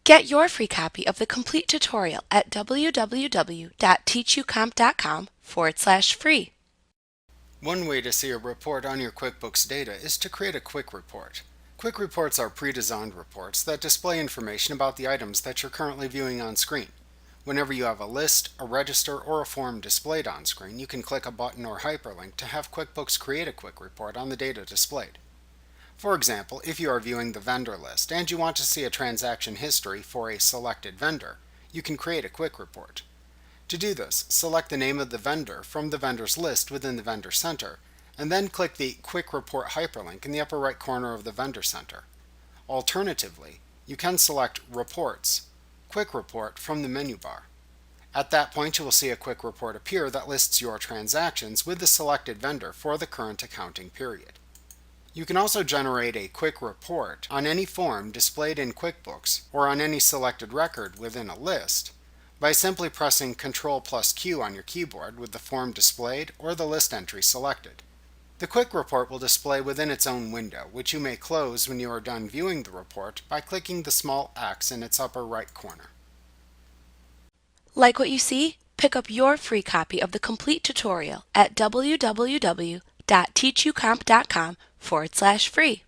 Get your free copy of the complete tutorial at www.teachucomp.com/free. One way to see a report on your QuickBooks data is to create a quick report. Quick reports are pre-designed reports that display information about the items that you're currently viewing on screen. Whenever you have a list, a register, or a form displayed on screen, you can click a button or hyperlink to have QuickBooks create a quick report on the data displayed. For example, if you are viewing the vendor list and you want to see a transaction history for a selected vendor, you can create a quick report. To do this, select the name of the vendor from the vendors list within the Vendor Center, and then click the Quick Report hyperlink in the upper right corner of the Vendor Center. Alternatively, you can select Reports, Quick Report from the menu bar. At that point, you will see a quick report appear that lists your transactions with the selected vendor for the current accounting period. You can also generate a quick report on any form displayed in QuickBooks or on any selected record within a list by simply pressing Ctrl+Q on your keyboard with the form displayed or the list entry selected. The quick report will display within its own window, which you may close when you are done viewing the report by clicking the small X in its upper right corner. Like what you see? Pick up your free copy of the complete tutorial at www.teachucomp.com/free.